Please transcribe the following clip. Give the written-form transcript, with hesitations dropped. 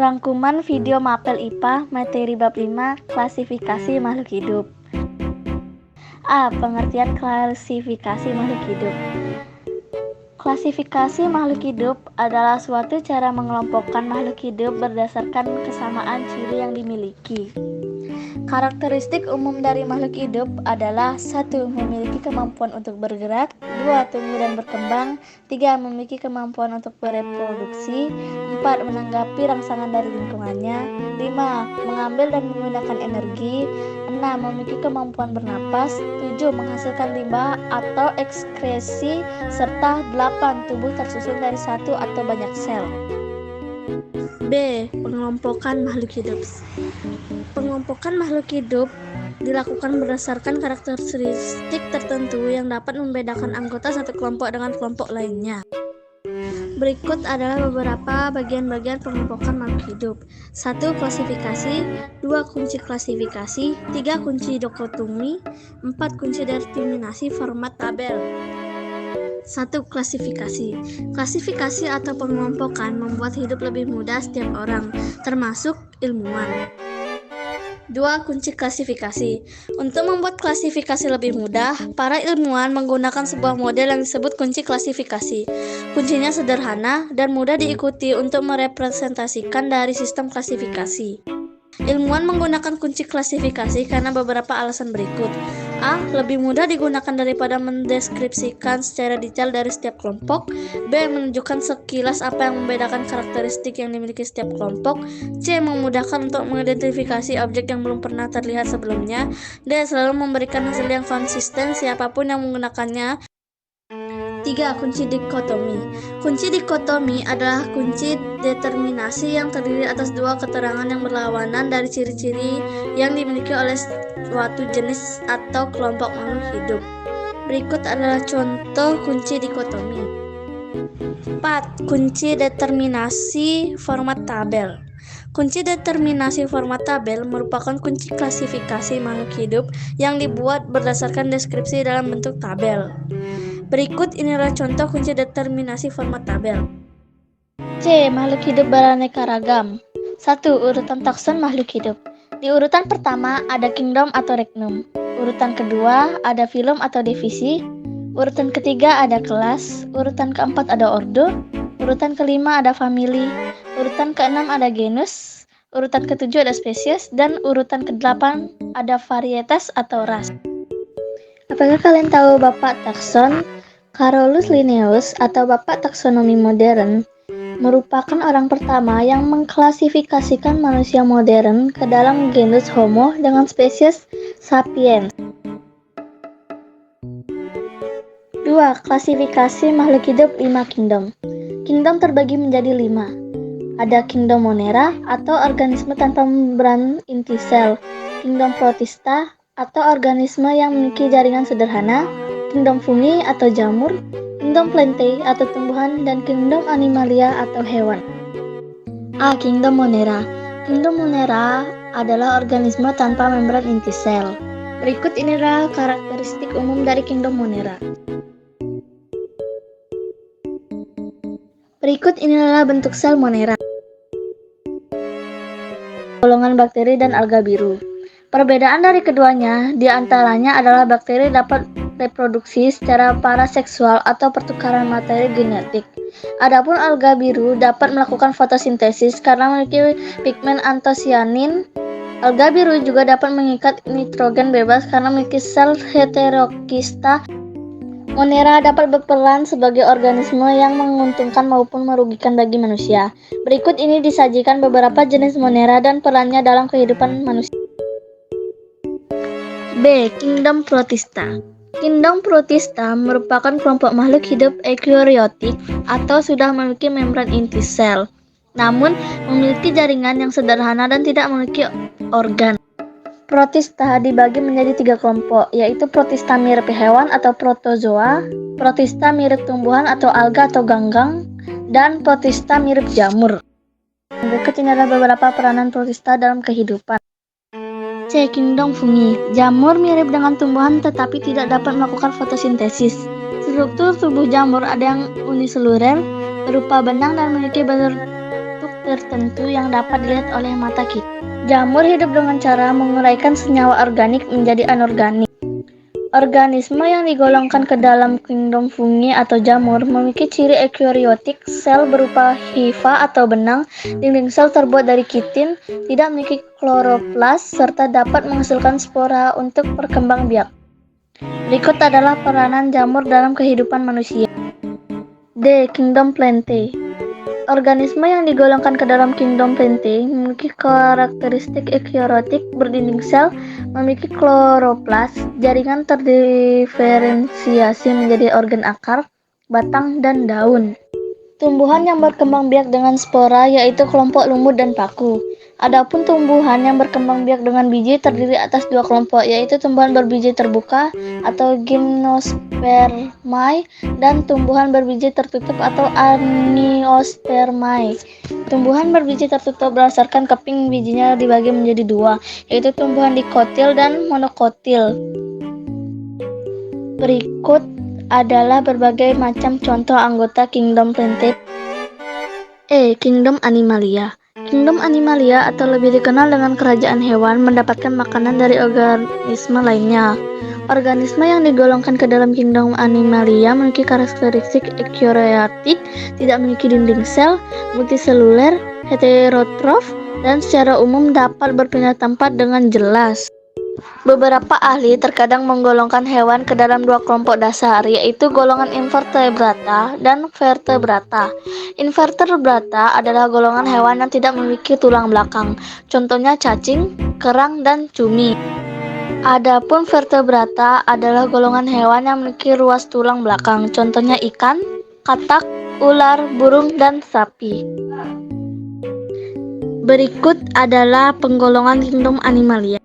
Rangkuman video Mapel IPA materi bab 5 klasifikasi makhluk hidup. A. Pengertian klasifikasi makhluk hidup. Klasifikasi makhluk hidup adalah suatu cara mengelompokkan makhluk hidup berdasarkan kesamaan ciri yang dimiliki. Karakteristik umum dari makhluk hidup adalah 1. Memiliki kemampuan untuk bergerak, 2. Tumbuh dan berkembang, 3. Memiliki kemampuan untuk bereproduksi, 4. Menanggapi rangsangan dari lingkungannya, 5. Mengambil dan menggunakan energi, 6. Memiliki kemampuan bernapas, 7. Menghasilkan limbah atau ekskresi, serta 8. Tubuh tersusun dari satu atau banyak sel. B. Pengelompokan makhluk hidup. Pengelompokan makhluk hidup dilakukan berdasarkan karakteristik tertentu yang dapat membedakan anggota satu kelompok dengan kelompok lainnya. Berikut adalah beberapa bagian-bagian pengelompokan makhluk hidup. 1. Klasifikasi, 2. Kunci klasifikasi, 3. Kunci dikotomi, 4. Kunci determinasi format tabel. 1. Klasifikasi. Klasifikasi atau pengelompokan membuat hidup lebih mudah setiap orang, termasuk ilmuwan. 2. Kunci klasifikasi. Untuk membuat klasifikasi lebih mudah, para ilmuwan menggunakan sebuah model yang disebut kunci klasifikasi. Kuncinya sederhana dan mudah diikuti untuk merepresentasikan dari sistem klasifikasi. Ilmuwan menggunakan kunci klasifikasi karena beberapa alasan berikut. A. Lebih mudah digunakan daripada mendeskripsikan secara detail dari setiap kelompok. B. Menunjukkan sekilas apa yang membedakan karakteristik yang dimiliki setiap kelompok. C. Memudahkan untuk mengidentifikasi objek yang belum pernah terlihat sebelumnya. D. Selalu memberikan hasil yang konsisten siapapun yang menggunakannya. 3. Kunci dikotomi. Kunci dikotomi adalah kunci determinasi yang terdiri atas dua keterangan yang berlawanan dari ciri-ciri yang dimiliki oleh suatu jenis atau kelompok makhluk hidup. Berikut adalah contoh kunci dikotomi. 4. Kunci determinasi format tabel. Kunci determinasi format tabel merupakan kunci klasifikasi makhluk hidup yang dibuat berdasarkan deskripsi dalam bentuk tabel. Berikut inilah contoh kunci determinasi format tabel. C. Makhluk hidup beraneka ragam. 1. Urutan takson makhluk hidup. Di urutan pertama ada kingdom atau regnum. Urutan kedua ada filum atau divisi. Urutan ketiga ada kelas. Urutan keempat ada ordo. Urutan kelima ada famili. Urutan keenam ada genus. Urutan ketujuh ada spesies. Dan urutan kedelapan ada varietas atau ras. Apakah kalian tahu Bapak Takson? Carolus Linnaeus atau Bapak Taksonomi modern merupakan orang pertama yang mengklasifikasikan manusia modern ke dalam genus Homo dengan spesies Sapiens. 2. Klasifikasi makhluk hidup 5 kingdom. Kingdom terbagi menjadi 5. Ada kingdom Monera atau organisme tanpa membran inti sel, kingdom Protista atau organisme yang memiliki jaringan sederhana, kingdom fungi atau jamur, kingdom plantae atau tumbuhan, dan kingdom animalia atau hewan. A. Kingdom Monera. Kingdom Monera adalah organisme tanpa membran inti sel. Berikut inilah karakteristik umum dari kingdom Monera. Berikut inilah bentuk sel Monera. Golongan bakteri dan alga biru. Perbedaan dari keduanya diantaranya adalah bakteri dapat reproduksi secara paraseksual atau pertukaran materi genetik. Adapun alga biru dapat melakukan fotosintesis karena memiliki pigmen antosianin. Alga biru juga dapat mengikat nitrogen bebas karena memiliki sel heterokista. Monera dapat berperan sebagai organisme yang menguntungkan maupun merugikan bagi manusia. Berikut ini disajikan beberapa jenis Monera dan perannya dalam kehidupan manusia. B. Kingdom Protista. Kingdom Protista merupakan kelompok makhluk hidup eukariotik atau sudah memiliki membran inti sel, namun memiliki jaringan yang sederhana dan tidak memiliki organ. Protista dibagi menjadi 3 kelompok, yaitu protista mirip hewan atau protozoa, protista mirip tumbuhan atau alga atau ganggang, dan protista mirip jamur. Berikut ini adalah beberapa peranan protista dalam kehidupan. C. Kingdom fungi. Jamur mirip dengan tumbuhan tetapi tidak dapat melakukan fotosintesis. Struktur tubuh jamur ada yang uniseluler, berupa benang dan memiliki bentuk tertentu yang dapat dilihat oleh mata kita. Jamur hidup dengan cara menguraikan senyawa organik menjadi anorganik. Organisme yang digolongkan ke dalam kingdom fungi atau jamur memiliki ciri eukariotik, sel berupa hifa atau benang, dinding sel terbuat dari kitin, tidak memiliki kloroplas, serta dapat menghasilkan spora untuk perkembangbiak. Berikut adalah peranan jamur dalam kehidupan manusia. D. Kingdom Plantae. Organisme yang digolongkan ke dalam kingdom Plantae memiliki karakteristik eukariotik berdinding sel, memiliki kloroplas, jaringan terdiferensiasi menjadi organ akar, batang, dan daun. Tumbuhan yang berkembang biak dengan spora yaitu kelompok lumut dan paku. Adapun tumbuhan yang berkembang biak dengan biji terdiri atas dua kelompok, yaitu tumbuhan berbiji terbuka atau gymnospermae dan tumbuhan berbiji tertutup atau aniospermae. Tumbuhan berbiji tertutup berdasarkan keping bijinya dibagi menjadi dua, yaitu tumbuhan dikotil dan monokotil. Berikut adalah berbagai macam contoh anggota Kingdom Plantae. Kingdom Animalia. Kingdom Animalia atau lebih dikenal dengan kerajaan hewan mendapatkan makanan dari organisme lainnya. Organisme yang digolongkan ke dalam Kingdom Animalia memiliki karakteristik eukariotik, tidak memiliki dinding sel, multiseluler, heterotrof, dan secara umum dapat berpindah tempat dengan jelas. Beberapa ahli terkadang menggolongkan hewan ke dalam dua kelompok dasar, yaitu golongan invertebrata dan vertebrata. Invertebrata adalah golongan hewan yang tidak memiliki tulang belakang, contohnya cacing, kerang, dan cumi. Adapun vertebrata adalah golongan hewan yang memiliki ruas tulang belakang, contohnya ikan, katak, ular, burung, dan sapi. Berikut adalah penggolongan Kingdom Animalia.